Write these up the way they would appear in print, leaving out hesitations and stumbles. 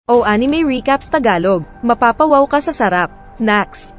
O Anime Recaps Tagalog, mapapawaw ka sa sarap. Nax.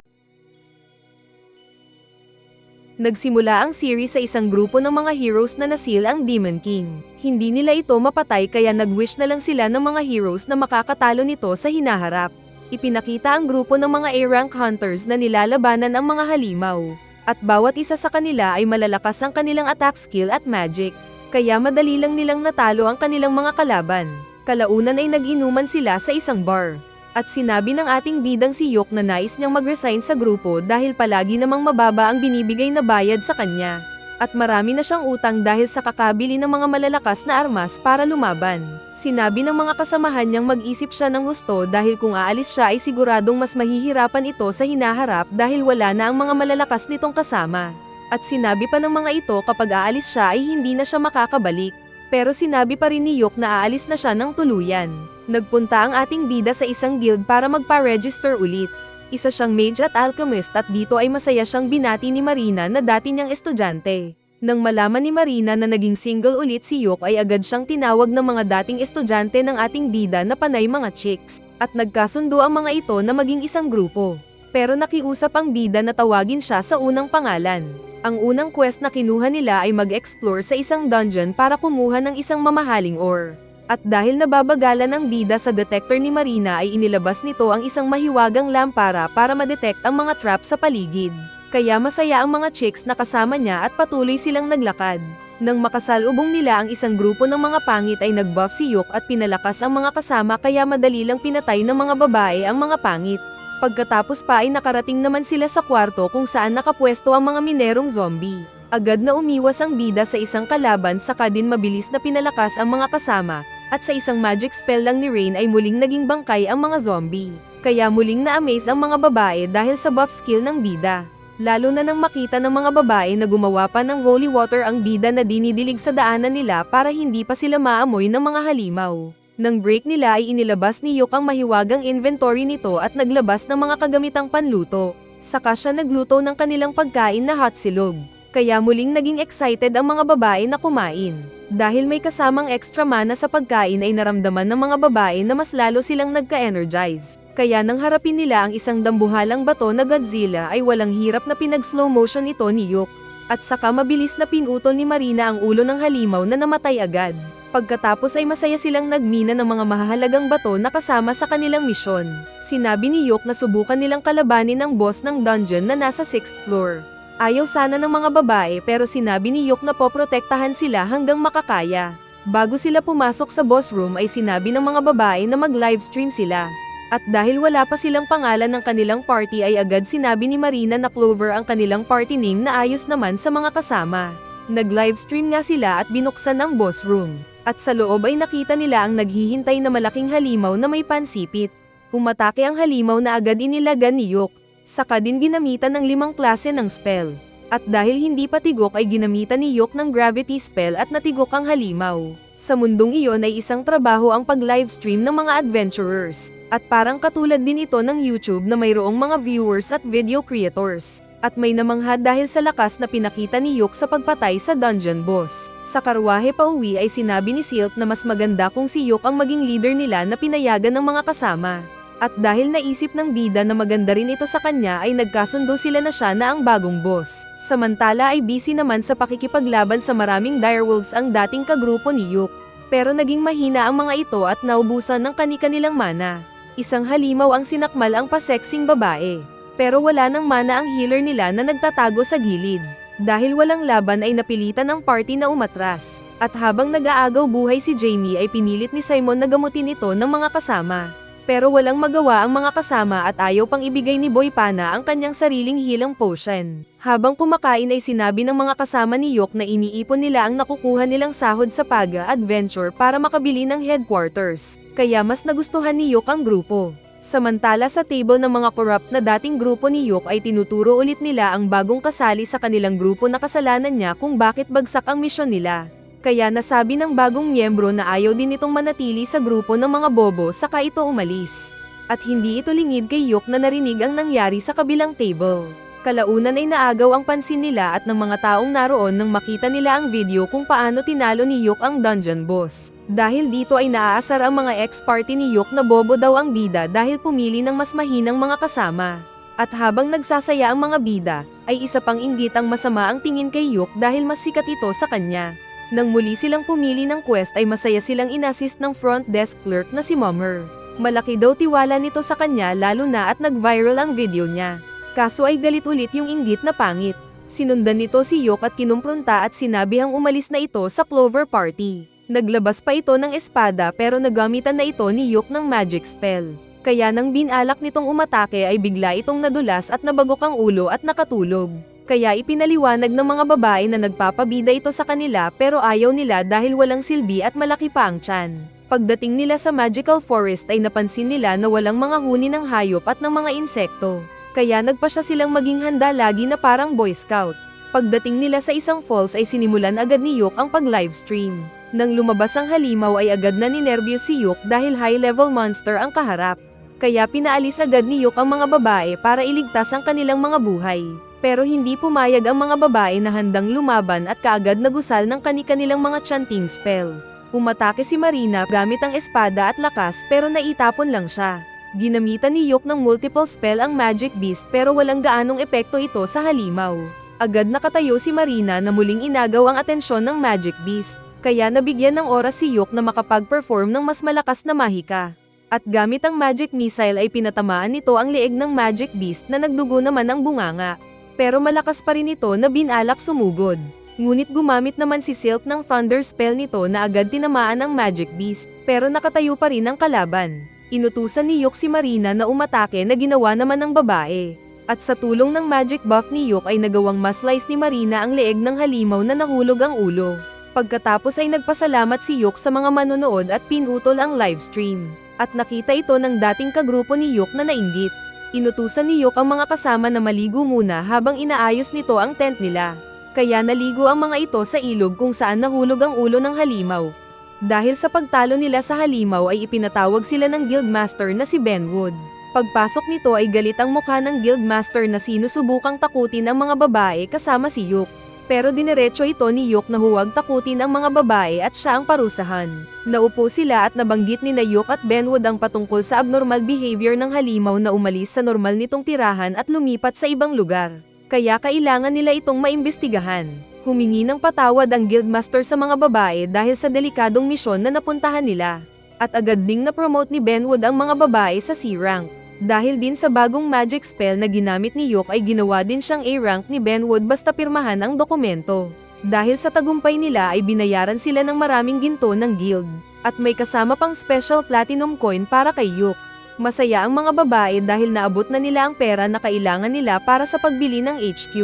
Nagsimula ang series sa isang grupo ng mga heroes na nasil ang Demon King. Hindi nila ito mapatay kaya nag-wish na lang sila ng mga heroes na makakatalo nito sa hinaharap. Ipinakita ang grupo ng mga A-rank hunters na nilalabanan ang mga halimaw. At bawat isa sa kanila ay malalakas ang kanilang attack skill at magic. Kaya madali lang nilang natalo ang kanilang mga kalaban. Kalaunan ay nag-inuman sila sa isang bar. At sinabi ng ating bidang si Yok na nais niyang mag-resign sa grupo dahil palagi namang mababa ang binibigay na bayad sa kanya. At marami na siyang utang dahil sa kakabili ng mga malalakas na armas para lumaban. Sinabi ng mga kasamahan niyang mag-isip siya ng husto dahil kung aalis siya ay siguradong mas mahihirapan ito sa hinaharap dahil wala na ang mga malalakas nitong kasama. At sinabi pa ng mga ito kapag aalis siya ay hindi na siya makakabalik. Pero sinabi pa rin ni Yok na aalis na siya ng tuluyan. Nagpunta ang ating bida sa isang guild para magpa-register ulit. Isa siyang mage at alchemist at dito ay masaya siyang binati ni Marina na dati niyang estudyante. Nang malaman ni Marina na naging single ulit si Yok ay agad siyang tinawag ng mga dating estudyante ng ating bida na panay mga chicks. At nagkasundo ang mga ito na maging isang grupo. Pero nakiusap ang bida na tawagin siya sa unang pangalan. Ang unang quest na kinuha nila ay mag-explore sa isang dungeon para kumuha ng isang mamahaling ore. At dahil nababagalan ang bida sa detector ni Marina ay inilabas nito ang isang mahiwagang lampara para ma-detect ang mga trap sa paligid. Kaya masaya ang mga chicks na kasama niya at patuloy silang naglakad. Nang makasalubong nila ang isang grupo ng mga pangit ay nag-buff si Yok at pinalakas ang mga kasama kaya madali lang pinatay ng mga babae ang mga pangit. Pagkatapos pa ay nakarating naman sila sa kwarto kung saan nakapwesto ang mga minerong zombie. Agad na umiwas ang bida sa isang kalaban saka din mabilis na pinalakas ang mga kasama, at sa isang magic spell lang ni Rain ay muling naging bangkay ang mga zombie. Kaya muling na-amaze ang mga babae dahil sa buff skill ng bida. Lalo na nang makita ng mga babae na gumawa pa ng holy water ang bida na dinidilig sa daanan nila para hindi pa sila maamoy ng mga halimaw. Nang break nila ay inilabas ni Yok ang mahiwagang inventory nito at naglabas ng mga kagamitang panluto. Saka siya nagluto ng kanilang pagkain na hot silog. Kaya muling naging excited ang mga babae na kumain. Dahil may kasamang extra mana sa pagkain ay naramdaman ng mga babae na mas lalo silang nagka-energize. Kaya nang harapin nila ang isang dambuhalang bato na Godzilla ay walang hirap na pinag-slow motion ito ni Yok. At saka mabilis na pinutol ni Marina ang ulo ng halimaw na namatay agad. Pagkatapos ay masaya silang nagmina ng mga mahahalagang bato na kasama sa kanilang misyon. Sinabi ni Yok na subukan nilang kalabanin ang boss ng dungeon na nasa 6th floor. Ayaw sana ng mga babae pero sinabi ni Yok na poprotektahan sila hanggang makakaya. Bago sila pumasok sa boss room ay sinabi ng mga babae na mag-livestream sila. At dahil wala pa silang pangalan ng kanilang party ay agad sinabi ni Marina na Clover ang kanilang party name na ayos naman sa mga kasama. Nag-livestream nga sila at binuksan ang boss room. At sa loob ay nakita nila ang naghihintay na malaking halimaw na may pansipit. Umatake ang halimaw na agad inilagan ni Yok. Saka din ginamitan ng 5 klase ng spell. At dahil hindi pa tigok ay ginamitan ni Yok ng gravity spell at natigok ang halimaw. Sa mundong iyon ay isang trabaho ang pag-livestream ng mga adventurers. At parang katulad din ito ng YouTube na mayroong mga viewers at video creators. At may namangha dahil sa lakas na pinakita ni Yok sa pagpatay sa dungeon boss. Sa karwahe pa uwi ay sinabi ni Silk na mas maganda kung si Yok ang maging leader nila na pinayagan ng mga kasama. At dahil naisip ng bida na maganda rin ito sa kanya ay nagkasundo sila na siya na ang bagong boss. Samantala ay busy naman sa pakikipaglaban sa maraming direwolves ang dating kagrupo ni Yok. Pero naging mahina ang mga ito at naubusan ng kani-kanilang mana. Isang halimaw ang sinakmal ang paseksing babae. Pero wala nang mana ang healer nila na nagtatago sa gilid. Dahil walang laban ay napilitan ang party na umatras. At habang nag-aagaw buhay si Jamie ay pinilit ni Simon na gamutin ito ng mga kasama. Pero walang magawa ang mga kasama at ayaw pang ibigay ni Boy Pana ang kanyang sariling healing potion. Habang kumakain ay sinabi ng mga kasama ni Yok na iniipon nila ang nakukuha nilang sahod sa pag-adventure para makabili ng headquarters. Kaya mas nagustuhan ni Yok ang grupo. Samantala sa table ng mga corrupt na dating grupo ni Yok ay tinuturo ulit nila ang bagong kasali sa kanilang grupo na kasalanan niya kung bakit bagsak ang misyon nila. Kaya nasabi ng bagong miyembro na ayaw din itong manatili sa grupo ng mga bobo saka ito umalis. At hindi ito lingid kay Yok na narinig ang nangyari sa kabilang table. Kalaunan ay naagaw ang pansin nila at ng mga taong naroon nang makita nila ang video kung paano tinalo ni Yok ang dungeon boss. Dahil dito ay naaasar ang mga ex-party ni Yok na bobo daw ang bida dahil pumili ng mas mahinang mga kasama. At habang nagsasaya ang mga bida, ay isa pang inggit ang masama ang tingin kay Yok dahil mas sikat ito sa kanya. Nang muli silang pumili ng quest ay masaya silang inassist ng front desk clerk na si Mummer. Malaki daw tiwala nito sa kanya lalo na at nag-viral ang video niya. Kaso ay galit ulit yung inggit na pangit. Sinundan nito si Yok at kinumpronta at sinabihang umalis na ito sa Clover Party. Naglabas pa ito ng espada pero nagamitan na ito ni Yok ng magic spell. Kaya nang binalak nitong umatake ay bigla itong nadulas at nabagok ang ulo at nakatulog. Kaya ipinaliwanag ng mga babae na nagpapabida ito sa kanila pero ayaw nila dahil walang silbi at malaki pa ang tiyan. Pagdating nila sa Magical Forest ay napansin nila na walang mga huni ng hayop at ng mga insekto. Kaya nagpasya silang maging handa lagi na parang Boy Scout. Pagdating nila sa isang falls ay sinimulan agad ni Yok ang pag-livestream. Nang lumabas ang halimaw ay agad na ninerbiyos si Yok dahil high-level monster ang kaharap. Kaya pinaalis agad ni Yok ang mga babae para iligtas ang kanilang mga buhay. Pero hindi pumayag ang mga babae na handang lumaban at kaagad nagusal ng kani-kanilang mga chanting spell. Umatake si Marina gamit ang espada at lakas pero naitapon lang siya. Ginamitan ni Yok ng multiple spell ang Magic Beast pero walang gaanong epekto ito sa halimaw. Agad nakatayo si Marina na muling inagaw ang atensyon ng Magic Beast. Kaya nabigyan ng oras si Yok na makapag-perform ng mas malakas na mahika. At gamit ang Magic Missile ay pinatamaan nito ang leeg ng Magic Beast na nagdugo naman ang bunganga. Pero malakas pa rin ito na binalak sumugod. Ngunit gumamit naman si Silk ng Thunder Spell nito na agad tinamaan ang Magic Beast, pero nakatayo pa rin ang kalaban. Inutusan ni Yok si Marina na umatake na ginawa naman ng babae. At sa tulong ng Magic Buff ni Yok ay nagawang ma-slice ni Marina ang leeg ng halimaw na nahulog ang ulo. Pagkatapos ay nagpasalamat si Yok sa mga manonood at pinutol ang livestream. At nakita ito ng dating kagrupo ni Yok na nainggit. Inutusan ni Yok ang mga kasama na maligo muna habang inaayos nito ang tent nila. Kaya naligo ang mga ito sa ilog kung saan nahulog ang ulo ng halimaw. Dahil sa pagtalo nila sa halimaw ay ipinatawag sila ng Guildmaster na si Benwood. Pagpasok nito ay galit ang mukha ng Guildmaster na sinusubukang takutin ang mga babae kasama si Yok. Pero dinerecho ito ni Yok na huwag takutin ang mga babae at siya ang parusahan. Naupo sila at nabanggit ni Yok at Benwood ang patungkol sa abnormal behavior ng halimaw na umalis sa normal nitong tirahan at lumipat sa ibang lugar. Kaya kailangan nila itong maimbestigahan. Humingi ng patawad ang Guildmaster sa mga babae dahil sa delikadong misyon na napuntahan nila. At agad ding na-promote ni Benwood ang mga babae sa C-rank. Dahil din sa bagong magic spell na ginamit ni Yok ay ginawa din siyang A-rank ni Benwood basta pirmahan ang dokumento. Dahil sa tagumpay nila ay binayaran sila ng maraming ginto ng guild. At may kasama pang special platinum coin para kay Yok. Masaya ang mga babae dahil naabot na nila ang pera na kailangan nila para sa pagbili ng HQ.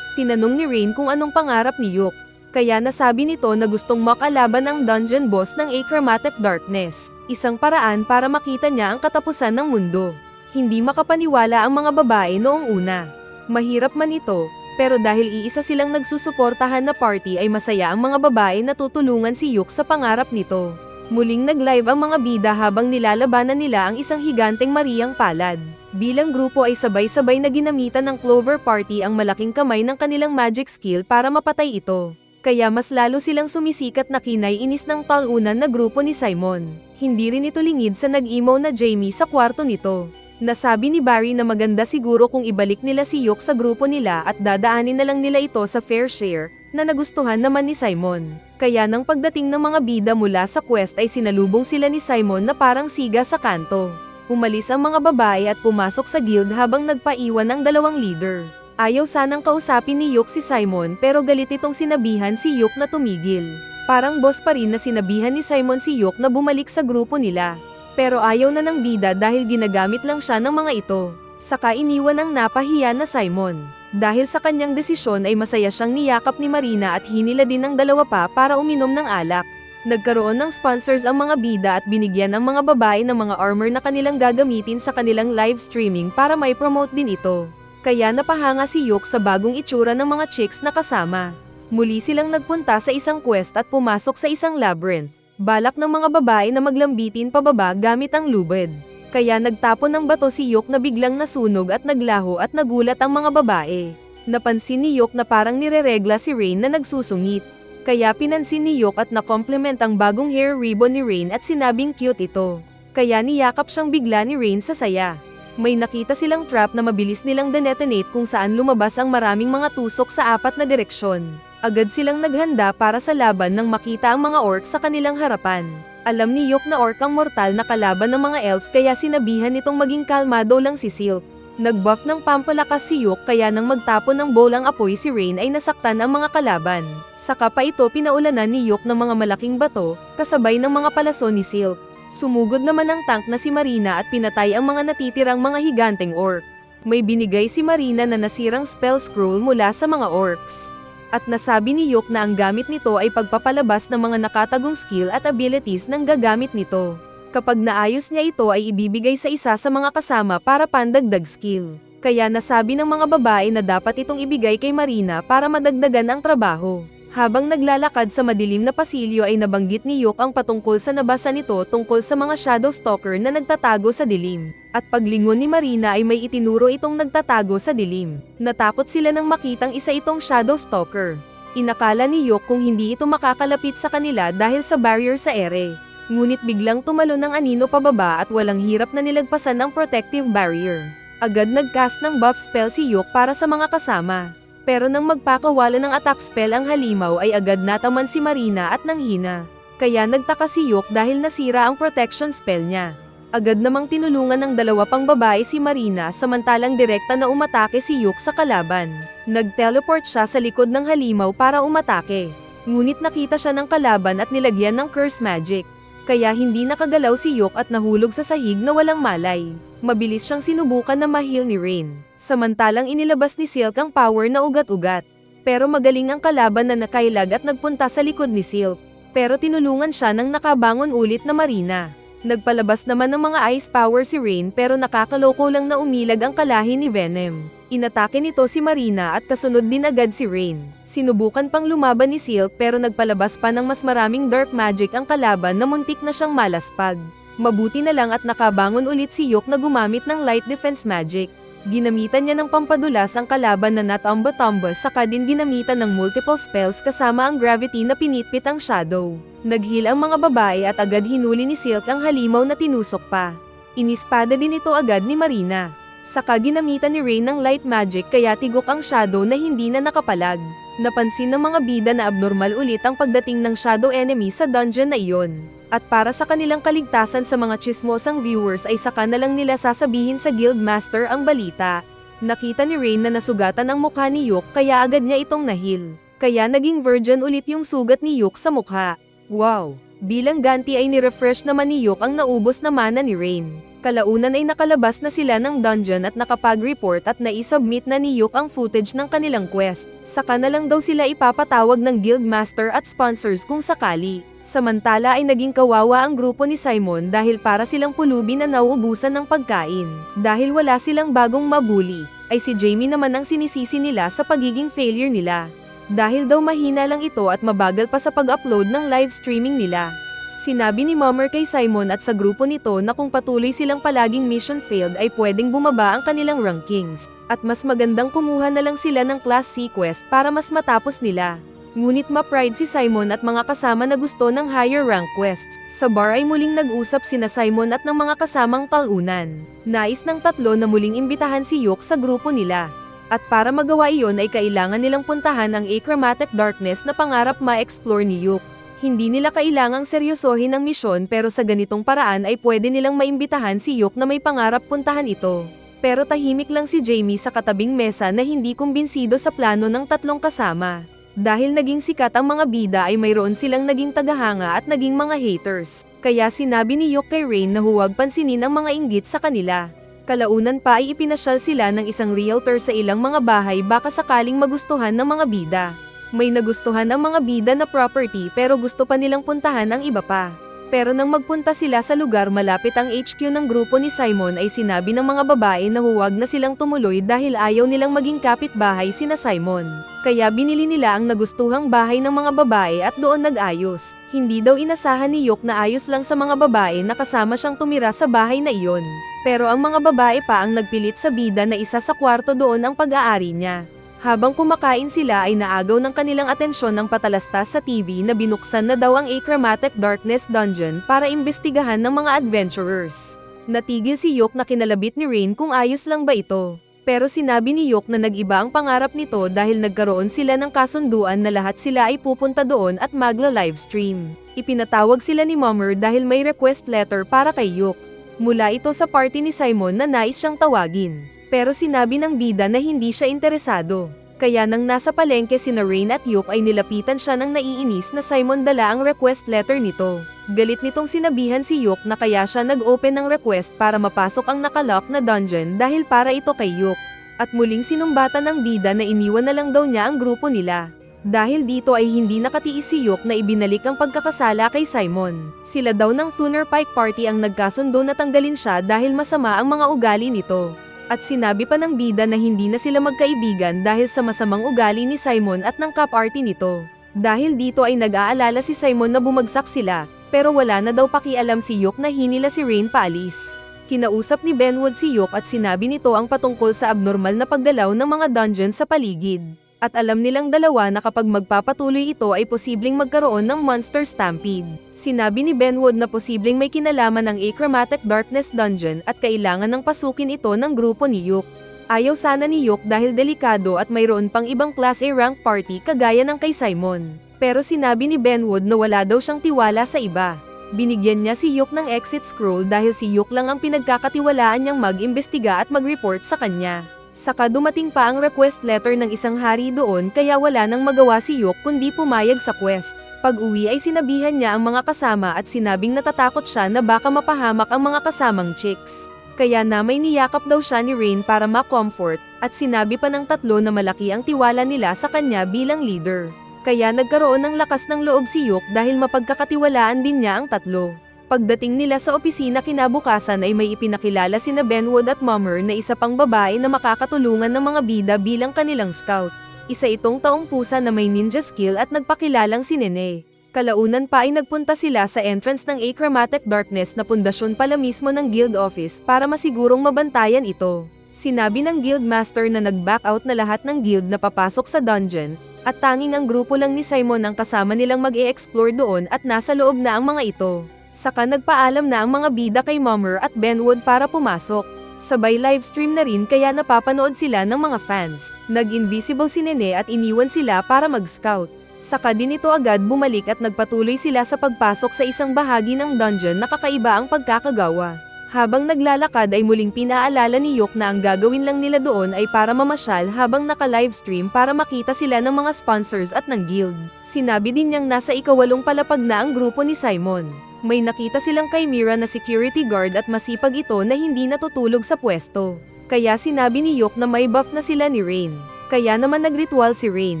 Tinanong ni Rain kung anong pangarap ni Yok. Kaya nasabi nito na gustong makalaban ang dungeon boss ng Achromatic Darkness. Isang paraan para makita niya ang katapusan ng mundo. Hindi makapaniwala ang mga babae noong una. Mahirap man ito, pero dahil iisa silang nagsusuportahan na party ay masaya ang mga babae na tutulungan si Yok sa pangarap nito. Muling nag-live ang mga bida habang nilalabanan nila ang isang higanteng Mariang Palad. Bilang grupo ay sabay-sabay na ginamitan ng Clover Party ang malaking kamay ng kanilang magic skill para mapatay ito. Kaya mas lalo silang sumisikat na kinai-inis ng talunan na grupo ni Simon. Hindi rin ito lingid sa nag-emo na Jamie sa kwarto nito. Nasabi ni Barry na maganda siguro kung ibalik nila si Yok sa grupo nila at dadaanin na lang nila ito sa fair share, na nagustuhan naman ni Simon. Kaya nang pagdating ng mga bida mula sa quest ay sinalubong sila ni Simon na parang siga sa kanto. Umalis ang mga babae at pumasok sa guild habang nagpaiwan ng dalawang leader. Ayaw sanang kausapin ni Yok si Simon pero galit itong sinabihan si Yok na tumigil. Parang boss pa rin na sinabihan ni Simon si Yok na bumalik sa grupo nila. Pero ayaw na ng bida dahil ginagamit lang siya ng mga ito. Saka iniwan ang napahiya na Simon. Dahil sa kanyang desisyon ay masaya siyang niyakap ni Marina at hinila din ng dalawa pa para uminom ng alak. Nagkaroon ng sponsors ang mga bida at binigyan ang mga babae ng mga armor na kanilang gagamitin sa kanilang live streaming para may promote din ito. Kaya napahanga si Yok sa bagong itsura ng mga chicks na kasama. Muli silang nagpunta sa isang quest at pumasok sa isang labyrinth. Balak ng mga babae na maglambitin pababa gamit ang lubid. Kaya nagtapon ng bato si Yok na biglang nasunog at naglaho at nagulat ang mga babae. Napansin ni Yok na parang nireregla si Rain na nagsusungit. Kaya pinansin ni Yok at na-compliment ang bagong hair ribbon ni Rain at sinabing cute ito. Kaya niyakap siyang bigla ni Rain sa saya. May nakita silang trap na mabilis nilang detonate kung saan lumabas ang maraming mga tusok sa 4 na direksyon. Agad silang naghanda para sa laban nang makita ang mga orc sa kanilang harapan. Alam ni Yok na orc ang mortal na kalaban ng mga elf kaya sinabihan nitong maging kalmado lang si Silk. Nag-buff ng pampalakas si Yok kaya nang magtapon ng bowl ang apoy si Rain ay nasaktan ang mga kalaban. Saka pa ito pinaulanan ni Yok ng mga malaking bato, kasabay ng mga palason ni Silk. Sumugod naman ang tank na si Marina at pinatay ang mga natitirang mga higanteng orc. May binigay si Marina na nasirang spell scroll mula sa mga orcs. At nasabi ni Yok na ang gamit nito ay pagpapalabas ng mga nakatagong skill at abilities ng gagamit nito. Kapag naayos niya ito ay ibibigay sa isa sa mga kasama para pandagdag skill. Kaya nasabi ng mga babae na dapat itong ibigay kay Marina para madagdagan ang trabaho. Habang naglalakad sa madilim na pasilyo ay nabanggit ni Yok ang patungkol sa nabasa nito tungkol sa mga shadow stalker na nagtatago sa dilim. At paglingon ni Marina ay may itinuro itong nagtatago sa dilim. Natakot sila nang makitang isa itong shadow stalker. Inakala ni Yok kung hindi ito makakalapit sa kanila dahil sa barrier sa ere. Ngunit biglang tumalon ng anino pababa at walang hirap na nilagpasan ang protective barrier. Agad nagcast ng buff spell si Yok para sa mga kasama. Pero nang magpakawala ng attack spell ang halimaw ay agad nataman si Marina at nanghina. Kaya nagtaka si Yok dahil nasira ang protection spell niya. Agad namang tinulungan ng 2 pang babae si Marina samantalang direkta na umatake si Yok sa kalaban. Nag-teleport siya sa likod ng halimaw para umatake. Ngunit nakita siya ng kalaban at nilagyan ng curse magic. Kaya hindi nakagalaw si Yok at nahulog sa sahig na walang malay. Mabilis siyang sinubukan na ma-heal ni Rain. Samantalang inilabas ni Silk ang power na ugat-ugat. Pero magaling ang kalaban na nakailag at nagpunta sa likod ni Silk. Pero tinulungan siya ng nakabangon ulit na Marina. Nagpalabas naman ng mga ice power si Rain pero nakakaloko lang na umilag ang kalahi ni Venom. Inatake nito si Marina at kasunod din agad si Rain. Sinubukan pang lumaban ni Silk pero nagpalabas pa ng mas maraming dark magic ang kalaban na muntik na siyang malaspag. Mabuti na lang at nakabangon ulit si Yok na gumamit ng light defense magic. Ginamitan niya ng pampadulas ang kalaban na Natomba-Tomba saka din ginamitan ng multiple spells kasama ang gravity na pinitpit ang shadow. Nag-heal ang mga babae at agad hinuli ni Silk ang halimaw na tinusok pa. Inispada din ito agad ni Marina. Saka ginamitan ni Rain ng light magic kaya tigok ang shadow na hindi na nakapalag. Napansin ng mga bida na abnormal ulit ang pagdating ng shadow enemy sa dungeon na iyon. At para sa kanilang kaligtasan sa mga chismosang viewers ay saka na lang nila sasabihin sa Guildmaster ang balita. Nakita ni Rain na nasugatan ang mukha ni Yok kaya agad niya itong nahil. Kaya naging virgin ulit yung sugat ni Yok sa mukha. Wow! Bilang ganti ay nirefresh naman ni Yok ang naubos na mana ni Rain. Kalaunan ay nakalabas na sila ng dungeon at nakapag-report at naisubmit na ni Yok ang footage ng kanilang quest. Saka na lang daw sila ipapatawag ng Guildmaster at sponsors kung sakali. Samantala ay naging kawawa ang grupo ni Simon dahil para silang pulubi na nauubusan ng pagkain. Dahil wala silang bagong mabuli, ay si Jamie naman ang sinisisi nila sa pagiging failure nila. Dahil daw mahina lang ito at mabagal pa sa pag-upload ng live streaming nila. Sinabi ni Mummer kay Simon at sa grupo nito na kung patuloy silang palaging mission failed ay pwedeng bumaba ang kanilang rankings. At mas magandang kumuha na lang sila ng Class C quest para mas matapos nila. Ngunit ma-pride si Simon at mga kasama na gusto ng higher rank quests. Sa bar ay muling nag-usap sina Simon at ng mga kasamang talunan. Nais ng tatlo na muling imbitahan si Yok sa grupo nila. At para magawa iyon ay kailangan nilang puntahan ang Achromatic Darkness na pangarap ma-explore ni Yok. Hindi nila kailangang seryosohin ang misyon pero sa ganitong paraan ay pwede nilang maimbitahan si Yok na may pangarap puntahan ito. Pero tahimik lang si Jamie sa katabing mesa na hindi kumbinsido sa plano ng tatlong kasama. Dahil naging sikat ang mga bida ay mayroon silang naging tagahanga at naging mga haters. Kaya sinabi ni Yok kay Rain na huwag pansinin ang mga inggit sa kanila. Kalaunan pa ay ipinasyal sila ng isang realtor sa ilang mga bahay baka sakaling magustuhan ng mga bida. May nagustuhan ang mga bida na property pero gusto pa nilang puntahan ang iba pa. Pero nang magpunta sila sa lugar malapit ang HQ ng grupo ni Simon ay sinabi ng mga babae na huwag na silang tumuloy dahil ayaw nilang maging kapitbahay sina Simon. Kaya binili nila ang nagustuhang bahay ng mga babae at doon nag-ayos. Hindi daw inasahan ni Yok na ayos lang sa mga babae na kasama siyang tumira sa bahay na iyon. Pero ang mga babae pa ang nagpilit sa bida na isa sa kwarto doon ang pag-aari niya. Habang kumakain sila ay naagaw ng kanilang atensyon ng patalastas sa TV na binuksan na daw ang Achromatic Darkness Dungeon para imbestigahan ng mga adventurers. Natigil si Yok na kinalabit ni Rain kung ayos lang ba ito. Pero sinabi ni Yok na nag-iba ang pangarap nito dahil nagkaroon sila ng kasunduan na lahat sila ay pupunta doon at magla-livestream. Ipinatawag sila ni Mummer dahil may request letter para kay Yok. Mula ito sa party ni Simon na nais siyang tawagin. Pero sinabi ng bida na hindi siya interesado. Kaya nang nasa palengke sina Rain at Yok ay nilapitan siya ng naiinis na Simon dala ang request letter nito. Galit nitong sinabihan si Yok na kaya siya nag-open ng request para mapasok ang nakalock na dungeon dahil para ito kay Yok. At muling sinumbatan ng bida na iniwan na lang daw niya ang grupo nila. Dahil dito ay hindi nakatiis si Yok na ibinalik ang pagkakasala kay Simon. Sila daw ng Thunder Pike Party ang nagkasundo na tanggalin siya dahil masama ang mga ugali nito. At sinabi pa ng bida na hindi na sila magkaibigan dahil sa masamang ugali ni Simon at ng ka-party nito. Dahil dito ay nag-aalala si Simon na bumagsak sila, pero wala na daw pakialam si Yok na hinila si Rain paalis. Kinausap ni Benwood si Yok at sinabi nito ang patungkol sa abnormal na pagdalaw ng mga dungeon sa paligid. At alam nilang dalawa na kapag magpapatuloy ito ay posibleng magkaroon ng monster stampede. Sinabi ni Benwood na posibleng may kinalaman ng Achromatic Darkness Dungeon at kailangan ng pasukin ito ng grupo ni Yok. Ayaw sana ni Yok dahil delikado at mayroon pang ibang Class A rank party kagaya ng kay Simon. Pero sinabi ni Benwood na wala daw siyang tiwala sa iba. Binigyan niya si Yok ng exit scroll dahil si Yok lang ang pinagkakatiwalaan niyang mag-imbestiga at mag-report sa kanya. Saka dumating pa ang request letter ng isang hari doon kaya wala nang magawa si Yok kundi pumayag sa quest. Pag-uwi ay sinabihan niya ang mga kasama at sinabing natatakot siya na baka mapahamak ang mga kasamang chicks. Kaya na may niyakap daw siya ni Rain para ma-comfort at sinabi pa ng tatlo na malaki ang tiwala nila sa kanya bilang leader. Kaya nagkaroon ng lakas ng loob si Yok dahil mapagkakatiwalaan din niya ang tatlo. Pagdating nila sa opisina kinabukasan ay may ipinakilala sina Benwood at Mummer na isa pang babae na makakatulungan ng mga bida bilang kanilang scout. Isa itong taong pusa na may ninja skill at nagpakilalang si Nene. Kalaunan pa ay nagpunta sila sa entrance ng Achromatic Darkness na pundasyon pala mismo ng guild office para masigurong mabantayan ito. Sinabi ng guild master na nag-back out na lahat ng guild na papasok sa dungeon, at tanging ang grupo lang ni Simon ang kasama nilang mag-e-explore doon at nasa loob na ang mga ito. Saka nagpaalam na ang mga bida kay Mummer at Benwood para pumasok. Sabay livestream na rin kaya napapanood sila ng mga fans. Nag-invisible si Nene at iniwan sila para mag-scout. Saka din ito agad bumalik at nagpatuloy sila sa pagpasok sa isang bahagi ng dungeon na kakaiba ang pagkakagawa. Habang naglalakad ay muling pinaalala ni Yok na ang gagawin lang nila doon ay para mamasyal habang naka-livestream para makita sila ng mga sponsors at ng guild. Sinabi din niyang nasa ikawalong palapag na ang grupo ni Simon. May nakita silang Chimera na security guard at masipag ito na hindi natutulog sa pwesto. Kaya sinabi ni Yok na may buff na sila ni Rain. Kaya naman nagritual si Rain,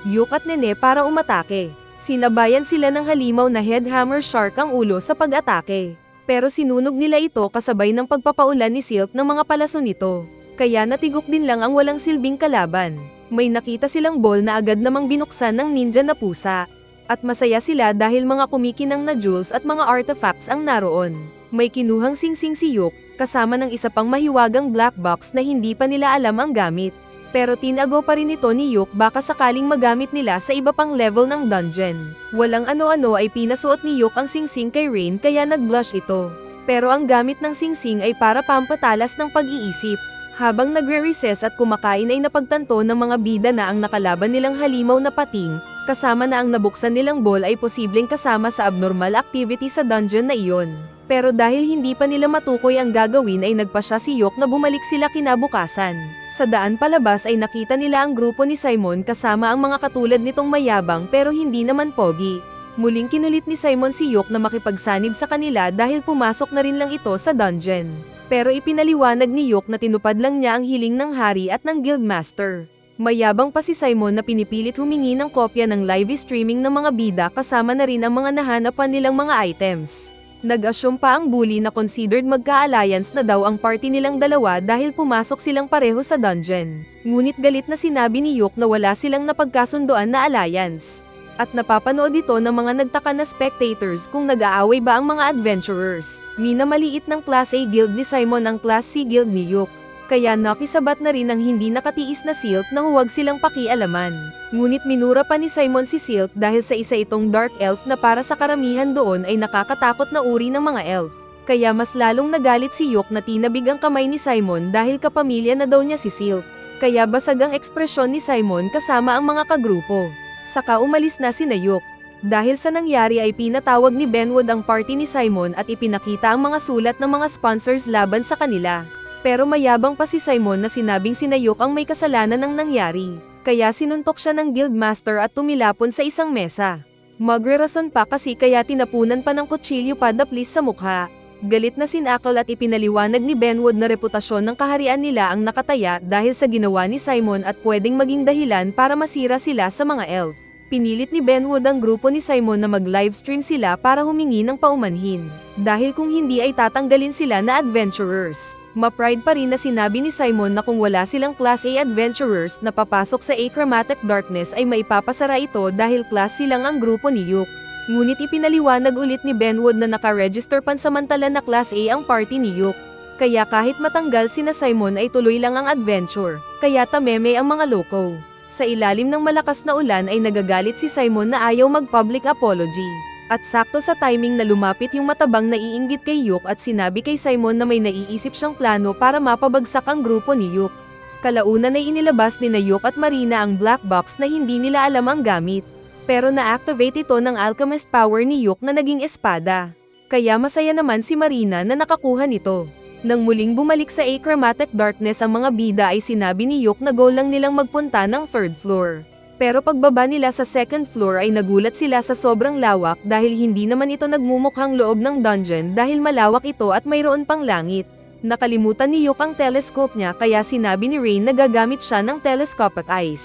Yok at Nene para umatake. Sinabayan sila ng halimaw na Headhammer Shark ang ulo sa pag-atake. Pero sinunog nila ito kasabay ng pagpapaulan ni Silk ng mga palaso nito. Kaya natigok din lang ang walang silbing kalaban. May nakita silang ball na agad namang binuksan ng ninja na pusa. At masaya sila dahil mga kumikinang na jewels at mga artifacts ang naroon. May kinuhang singsing si Yok, kasama ng isa pang mahiwagang black box na hindi pa nila alam ang gamit. Pero tinago pa rin ito ni Yok baka sakaling magamit nila sa iba pang level ng dungeon. Walang ano-ano ay pinasuot ni Yok ang singsing kay Rain kaya nag-blush ito. Pero ang gamit ng singsing ay para pampatalas ng pag-iisip. Habang nagre-recess at kumakain ay napagtanto ng mga bida na ang nakalaban nilang halimaw na pating, kasama na ang nabuksan nilang ball ay posibleng kasama sa abnormal activity sa dungeon na iyon. Pero dahil hindi pa nila matukoy ang gagawin ay nagpasya si Yok na bumalik sila kinabukasan. Sa daan palabas ay nakita nila ang grupo ni Simon kasama ang mga katulad nitong mayabang pero hindi naman pogi. Muling kinulit ni Simon si Yok na makipagsanib sa kanila dahil pumasok na rin lang ito sa dungeon. Pero ipinaliwanag ni Yok na tinupad lang niya ang hiling ng hari at ng guildmaster. Mayabang pa si Simon na pinipilit humingi ng kopya ng live streaming ng mga bida kasama na rin ang mga nahanapan nilang mga items. Nag-assume pa ang bully na considered magka-alliance na daw ang party nilang dalawa dahil pumasok silang pareho sa dungeon. Ngunit galit na sinabi ni Yok na wala silang napagkasundoan na alliance. At napapanood ito ng mga nagtaka na spectators kung nag-aaway ba ang mga adventurers. Minamaliit ng Class A guild ni Simon ang Class C guild ni Yok. Kaya nakisabat na rin ang hindi nakatiis na Silk na huwag silang pakialaman. Ngunit minura pa ni Simon si Silk dahil sa isa itong dark elf na para sa karamihan doon ay nakakatakot na uri ng mga elf. Kaya mas lalong nagalit si Yok na tinabig ang kamay ni Simon dahil kapamilya na daw niya si Silk. Kaya basag ang ekspresyon ni Simon kasama ang mga kagrupo. Saka umalis na sina Yok. Dahil sa nangyari ay pinatawag ni Benwood ang party ni Simon at ipinakita ang mga sulat ng mga sponsors laban sa kanila. Pero mayabang pa si Simon na sinabing sina Yok ang may kasalanan ng nangyari. Kaya sinuntok siya ng guildmaster at tumilapon sa isang mesa. Magrerason pa kasi kaya tinapunan pa ng kutsilyo padaplis sa mukha. Galit na sinakal at ipinaliwanag ni Benwood na reputasyon ng kaharian nila ang nakataya dahil sa ginawa ni Simon at pwedeng maging dahilan para masira sila sa mga elf. Pinilit ni Benwood ang grupo ni Simon na mag-livestream sila para humingi ng paumanhin. Dahil kung hindi ay tatanggalin sila na adventurers. Ma-pride pa rin na sinabi ni Simon na kung wala silang Class A adventurers na papasok sa Achromatic Darkness ay maipapasara ito dahil class silang ang grupo ni Yok. Ngunit ipinaliwanag ulit ni Benwood na naka-register pansamantala na Class A ang party ni Yok. Kaya kahit matanggal sina Simon ay tuloy lang ang adventure, kaya tameme ang mga loko. Sa ilalim ng malakas na ulan ay nagagalit si Simon na ayaw mag-public apology. At sakto sa timing na lumapit yung matabang naiinggit kay Yok at sinabi kay Simon na may naiisip siyang plano para mapabagsak ang grupo ni Yok. Kalaunan ay inilabas ni na Yok at Marina ang black box na hindi nila alam ang gamit. Pero na-activate ito ng alchemist power ni Yok na naging espada. Kaya masaya naman si Marina na nakakuha nito. Nang muling bumalik sa Achromatic Darkness ang mga bida ay sinabi ni Yok na goal lang nilang magpunta ng 3rd floor. Pero pagbaba nila sa 2nd floor ay nagulat sila sa sobrang lawak dahil hindi naman ito nagmumukhang loob ng dungeon dahil malawak ito at mayroon pang langit. Nakalimutan ni Yok ang telescope niya kaya sinabi ni Rain na gagamit siya ng telescopic eyes.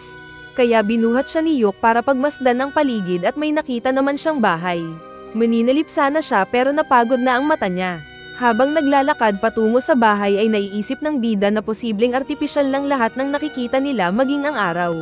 Kaya binuhat siya ni Yok para pagmasdan ang paligid at may nakita naman siyang bahay. Maninilip sana siya pero napagod na ang mata niya. Habang naglalakad patungo sa bahay ay naiisip ng bida na posibleng artipisyal lang lahat ng nakikita nila maging ang araw.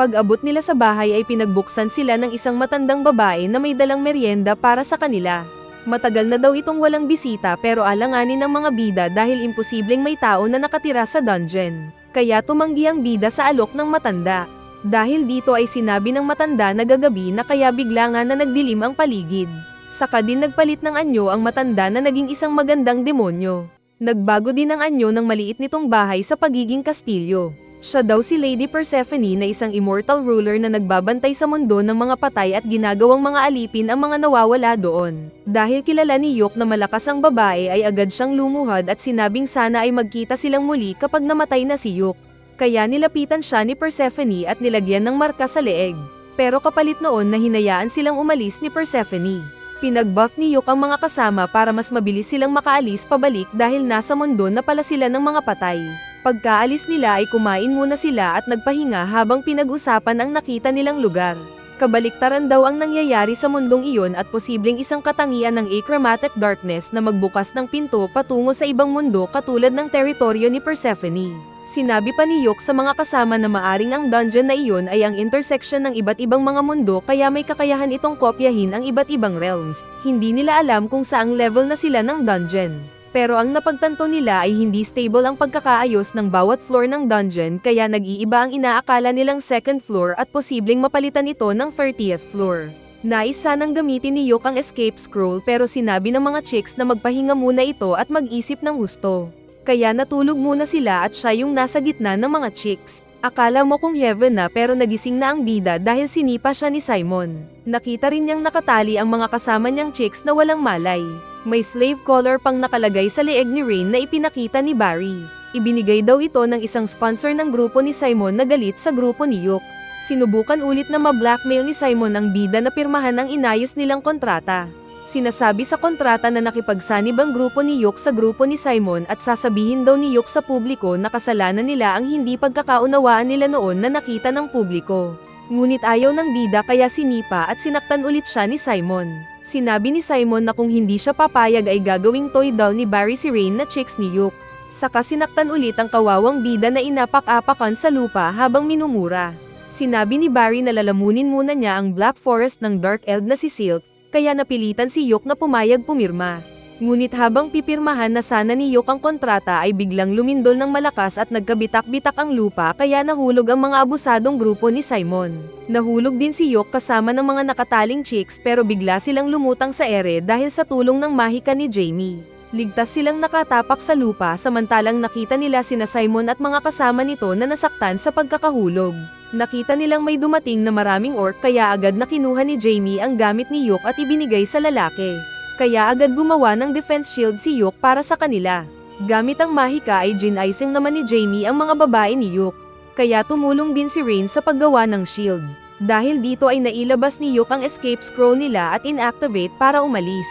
Pag-abot nila sa bahay ay pinagbuksan sila ng isang matandang babae na may dalang merienda para sa kanila. Matagal na daw itong walang bisita pero alanganin ng mga bida dahil imposibleng may tao na nakatira sa dungeon. Kaya tumanggi ang bida sa alok ng matanda. Dahil dito ay sinabi ng matanda na gagabi na kaya bigla nga na nagdilim ang paligid. Saka din nagpalit ng anyo ang matanda na naging isang magandang demonyo. Nagbago din ang anyo ng maliit nitong bahay sa pagiging kastilyo. Siya daw si Lady Persephone na isang immortal ruler na nagbabantay sa mundo ng mga patay at ginagawang mga alipin ang mga nawawala doon. Dahil kilala ni Yok na malakas ang babae ay agad siyang lumuhad at sinabing sana ay magkita silang muli kapag namatay na si Yok. Kaya nilapitan siya ni Persephone at nilagyan ng marka sa leeg. Pero kapalit noon na hinayaan silang umalis ni Persephone. Pinag-buff ni Yok ang mga kasama para mas mabilis silang makaalis pabalik dahil nasa mundo na pala sila ng mga patay. Pagkaalis nila ay kumain muna sila at nagpahinga habang pinag-usapan ang nakita nilang lugar. Kabaliktaran daw ang nangyayari sa mundong iyon at posibleng isang katangian ng Achromatic Darkness na magbukas ng pinto patungo sa ibang mundo katulad ng teritoryo ni Persephone. Sinabi pa ni Yok sa mga kasama na maaring ang dungeon na iyon ay ang intersection ng iba't ibang mga mundo kaya may kakayahan itong kopyahin ang iba't ibang realms. Hindi nila alam kung saang level na sila ng dungeon. Pero ang napagtanto nila ay hindi stable ang pagkakaayos ng bawat floor ng dungeon kaya nag-iiba ang inaakala nilang 2nd floor at posibleng mapalitan ito ng 30th floor. Nais sanang gamitin ni Yok ang escape scroll pero sinabi ng mga chicks na magpahinga muna ito at mag-isip ng husto. Kaya natulog muna sila at siya yung nasa gitna ng mga chicks. Akala mo kung heaven na pero nagising na ang bida dahil sinipa siya ni Simon. Nakita rin niyang nakatali ang mga kasama niyang chicks na walang malay. May slave collar pang nakalagay sa leeg ni Rain na ipinakita ni Barry. Ibinigay daw ito ng isang sponsor ng grupo ni Simon na galit sa grupo ni Yok. Sinubukan ulit na ma-blackmail ni Simon ang bida na pirmahan ang inayos nilang kontrata. Sinasabi sa kontrata na nakipagsanib ang grupo ni Yok sa grupo ni Simon at sasabihin daw ni Yok sa publiko na kasalanan nila ang hindi pagkakaunawaan nila noon na nakita ng publiko. Ngunit ayaw ng bida kaya sinipa at sinaktan ulit siya ni Simon. Sinabi ni Simon na kung hindi siya papayag ay gagawing toy doll ni Barry si Rain na chicks ni Yok. Saka sinaktan ulit ang kawawang bida na inapak-apakan sa lupa habang minumura. Sinabi ni Barry na lalamunin muna niya ang Black Forest ng Dark Eld na si Silk, kaya napilitan si Yok na pumayag pumirma. Ngunit habang pipirmahan na sana ni Yok ang kontrata ay biglang lumindol ng malakas at nagkabitak-bitak ang lupa kaya nahulog ang mga abusadong grupo ni Simon. Nahulog din si Yok kasama ng mga nakataling chicks pero bigla silang lumutang sa ere dahil sa tulong ng mahika ni Jamie. Ligtas silang nakatapak sa lupa samantalang nakita nila sina Simon at mga kasama nito na nasaktan sa pagkakahulog. Nakita nilang may dumating na maraming orc kaya agad na kinuha ni Jamie ang gamit ni Yok at ibinigay sa lalaki. Kaya agad gumawa ng defense shield si Yok para sa kanila. Gamit ang mahika ay gin-icing naman ni Jamie ang mga babae ni Yok. Kaya tumulong din si Rain sa paggawa ng shield. Dahil dito ay nailabas ni Yok ang escape scroll nila at inactivate para umalis.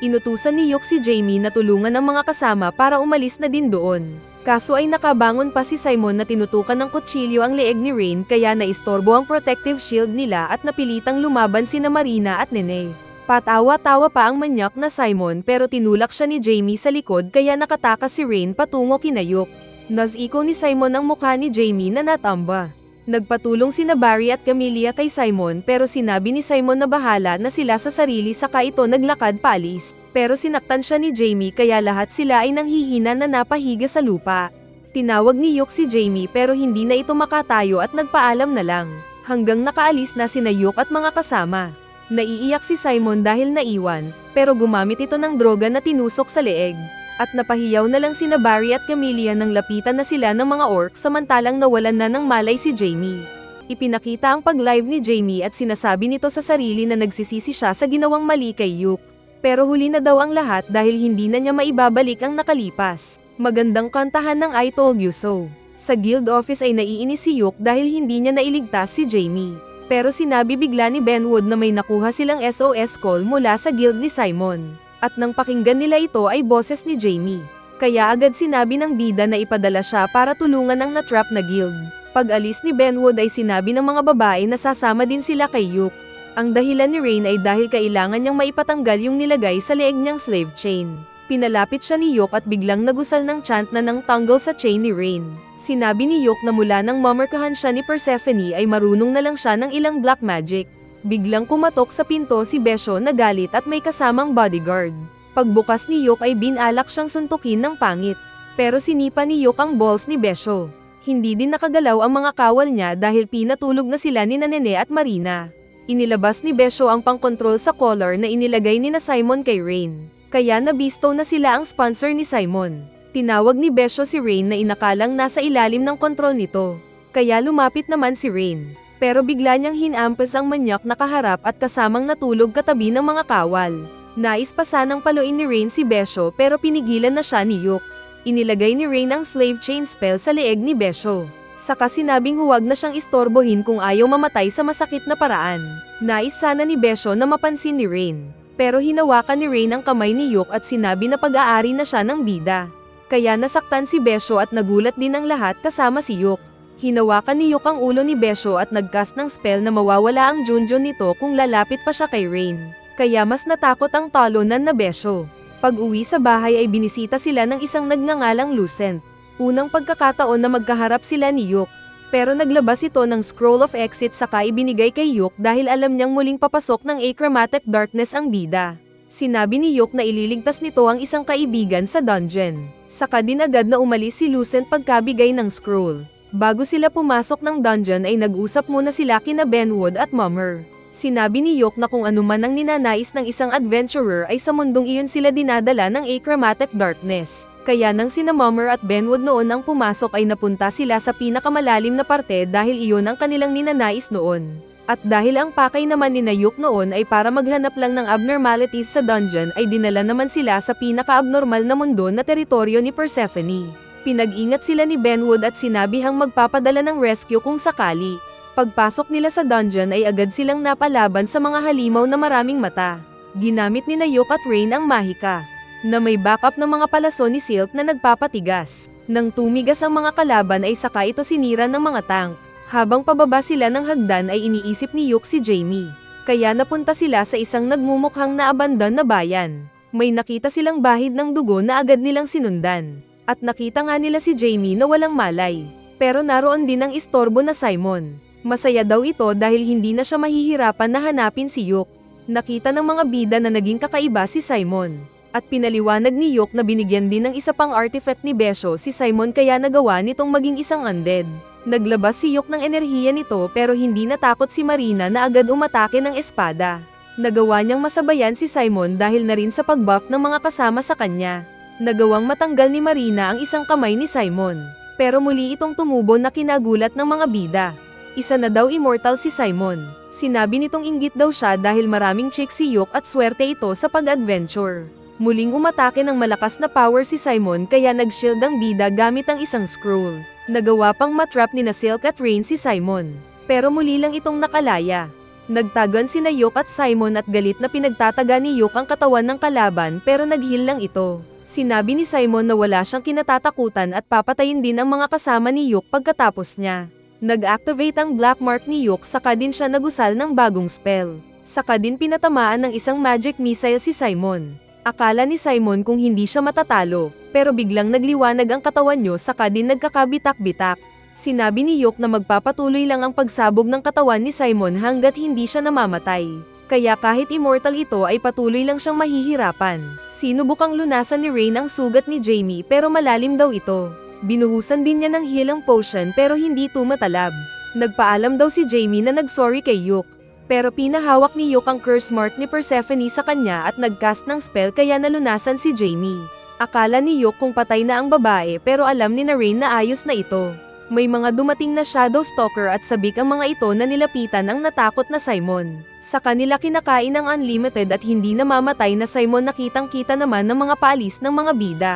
Inutusan ni Yok si Jamie na tulungan ang mga kasama para umalis na din doon. Kaso ay nakabangon pa si Simon na tinutukan ng kutsilyo ang leeg ni Rain kaya naistorbo ang protective shield nila at napilitang lumaban sina Marina at Nene. Patawa-tawa pa ang manyak na Simon pero tinulak siya ni Jamie sa likod kaya nakatakas si Rain patungo kina Yok. Naziko ni Simon ang mukha ni Jamie na natamba. Nagpatulong sina Barry at Camelia kay Simon pero sinabi ni Simon na bahala na sila sa sarili saka ito naglakad paalis. Pero sinaktan siya ni Jamie kaya lahat sila ay nanghihina na napahiga sa lupa. Tinawag ni Yok si Jamie pero hindi na ito makatayo at nagpaalam na lang. Hanggang nakaalis na sina Yok at mga kasama. Naiiyak si Simon dahil naiwan, pero gumamit ito ng droga na tinusok sa leeg. At napahiyaw na lang sina Barry at Camelia nang lapitan na sila ng mga orc samantalang nawalan na ng malay si Jamie. Ipinakita ang pag-live ni Jamie at sinasabi nito sa sarili na nagsisisi siya sa ginawang mali kay Yok. Pero huli na daw ang lahat dahil hindi na niya maibabalik ang nakalipas. Magandang kantahan ng I Told You So. Sa guild office ay naiinis si Yok dahil hindi niya nailigtas si Jamie. Pero sinabi bigla ni Benwood na may nakuha silang SOS call mula sa guild ni Simon. At nang pakinggan nila ito ay boses ni Jamie. Kaya agad sinabi ng bida na ipadala siya para tulungan ang natrap na guild. Pag-alis ni Benwood ay sinabi ng mga babae na sasama din sila kay Yok. Ang dahilan ni Rain ay dahil kailangan niyang maipatanggal yung nilagay sa leeg niyang slave chain. Pinalapit siya ni Yok at biglang nagusal ng chant na nang tanggal sa chain ni Rain. Sinabi ni Yok na mula nang mamarkahan siya ni Persephone ay marunong na lang siya ng ilang black magic. Biglang kumatok sa pinto si Besho na galit at may kasamang bodyguard. Pagbukas ni Yok ay binalak siyang suntukin ng pangit. Pero sinipa ni Yok ang balls ni Besho. Hindi din nakagalaw ang mga kawal niya dahil pinatulog na sila ni Nene at Marina. Inilabas ni Besho ang pangkontrol sa collar na inilagay ni na Simon kay Rain. Kaya nabisto na sila ang sponsor ni Simon. Tinawag ni Besho si Rain na inakalang nasa ilalim ng kontrol nito. Kaya lumapit naman si Rain. Pero bigla niyang hinampas ang manyak na kaharap at kasamang natulog katabi ng mga kawal. Nais pa sanang paluin ni Rain si Besho pero pinigilan na siya ni Yok. Inilagay ni Rain ang slave chain spell sa leeg ni Besho. Saka sinabing huwag na siyang istorbohin kung ayaw mamatay sa masakit na paraan. Nais sana ni Besho na mapansin ni Rain. Pero hinawakan ni Rain ang kamay ni Yok at sinabi na pag-aari na siya ng bida. Kaya nasaktan si Besho at nagulat din ang lahat kasama si Yok. Hinawakan ni Yok ang ulo ni Besho at nagcast ng spell na mawawala ang Junjun nito kung lalapit pa siya kay Rain. Kaya mas natakot ang talonan na Besho. Pag-uwi sa bahay ay binisita sila ng isang nagngangalang Lucent. Unang pagkakataon na magkaharap sila ni Yok. Pero naglabas ito ng scroll of exit saka ibinigay kay Yok dahil alam niyang muling papasok ng achromatic darkness ang bida. Sinabi ni Yok na ililigtas nito ang isang kaibigan sa dungeon. Saka din agad na umalis si Lucent pagkabigay ng scroll. Bago sila pumasok ng dungeon ay nag-usap muna sila kina Benwood at Mummer. Sinabi ni Yok na kung ano man ang ninanais ng isang adventurer ay sa mundong iyon sila dinadala ng achromatic darkness. Kaya nang sina Mummer at Benwood noon ang pumasok ay napunta sila sa pinakamalalim na parte dahil iyon ang kanilang ninanais noon. At dahil ang pakay naman ni Yok noon ay para maghanap lang ng abnormalities sa dungeon ay dinala naman sila sa pinaka-abnormal na mundo na teritoryo ni Persephone. Pinag-ingat sila ni Benwood at sinabihang magpapadala ng rescue kung sakali. Pagpasok nila sa dungeon ay agad silang napalaban sa mga halimaw na maraming mata. Ginamit ni Yok at Rain ang mahika na may backup ng mga palaso ni Silk na nagpapatigas. Nang tumigas ang mga kalaban ay saka ito sinira ng mga tank. Habang pababa sila ng hagdan ay iniisip ni Yok si Jamie. Kaya napunta sila sa isang nagmumukhang naabandon na bayan. May nakita silang bahid ng dugo na agad nilang sinundan. At nakita nga nila si Jamie na walang malay. Pero naroon din ang istorbo na Simon. Masaya daw ito dahil hindi na siya mahihirapan na hanapin si Yok. Nakita ng mga bida na naging kakaiba si Simon. At pinaliwanag ni Yok na binigyan din ng isa pang artifact ni Besho si Simon kaya nagawa nitong maging isang undead. Naglabas si Yok ng enerhiya nito pero hindi natakot si Marina na agad umatake ng espada. Nagawa niyang masabayan si Simon dahil na rin sa pag-buff ng mga kasama sa kanya. Nagawang matanggal ni Marina ang isang kamay ni Simon. Pero muli itong tumubo na kinagulat ng mga bida. Isa na daw immortal si Simon. Sinabi nitong inggit daw siya dahil maraming chick si Yok at swerte ito sa pag-adventure. Muling umatake ng malakas na power si Simon kaya nag-shield ang bida gamit ang isang scroll. Nagawa pang matrap ni na Silk at Rain si Simon. Pero muli lang itong nakalaya. Nagtagan sina Yok at Simon at galit na pinagtataga ni Yok ang katawan ng kalaban pero nag-heal lang ito. Sinabi ni Simon na wala siyang kinatatakutan at papatayin din ang mga kasama ni Yok pagkatapos niya. Nag-activate ang black mark ni Yok saka din siya nagusal ng bagong spell. Saka din pinatamaan ng isang magic missile si Simon. Akala ni Simon kung hindi siya matatalo, pero biglang nagliwanag ang katawan niyo saka din nagkakabitak-bitak. Sinabi ni Yok na magpapatuloy lang ang pagsabog ng katawan ni Simon hanggat hindi siya namamatay. Kaya kahit immortal ito ay patuloy lang siyang mahihirapan. Sinubukang lunasan ni Rain ang sugat ni Jamie pero malalim daw ito. Binuhusan din niya ng healing potion pero hindi tumatalab. Nagpaalam daw si Jamie na nagsorry kay Yok. Pero pinahawak ni Yok ang curse mark ni Persephone sa kanya at nagcast ng spell kaya nalunasan si Jamie. Akala ni Yok kung patay na ang babae pero alam ni na Rain na ayos na ito. May mga dumating na Shadow Stalker at sabik ang mga ito na nilapitan ang natakot na Simon. Sa kanila kinakain ang unlimited at hindi namamatay na Simon nakitang-kita naman ng mga paalis ng mga bida.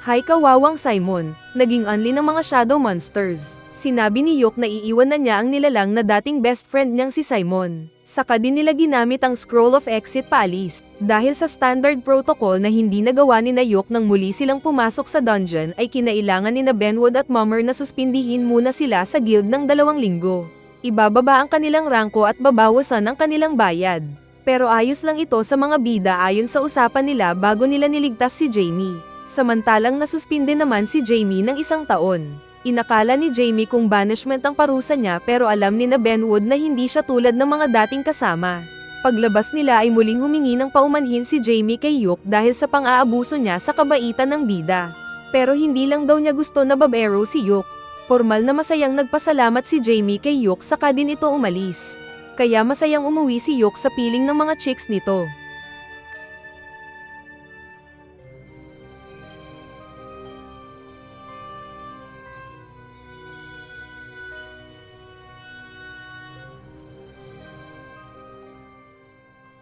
Hay kawawang Simon, naging unli ng mga shadow monsters. Sinabi ni Yok na iiwan na niya ang nilalang na dating best friend niyang si Simon. Saka din nila ginamit ang Scroll of Exit paalis. Dahil sa standard protocol na hindi nagawa ni na Yok nang muli silang pumasok sa dungeon ay kinailangan ni na Benwood at Mummer na suspindihin muna sila sa guild ng 2 linggo. Ibababa ang kanilang rangko at babawasan ang kanilang bayad. Pero ayos lang ito sa mga bida ayon sa usapan nila bago nila niligtas si Jamie. Samantalang nasuspinde naman si Jamie ng 1 taon. Inakala ni Jamie kung banishment ang parusa niya pero alam ni na Benwood na hindi siya tulad ng mga dating kasama. Paglabas nila ay muling humingi ng paumanhin si Jamie kay Yok dahil sa pang-aabuso niya sa kabaitan ng bida. Pero hindi lang daw niya gusto na babero si Yok. Formal na masayang nagpasalamat si Jamie kay Yok saka din ito umalis. Kaya masayang umuwi si Yok sa piling ng mga chicks nito.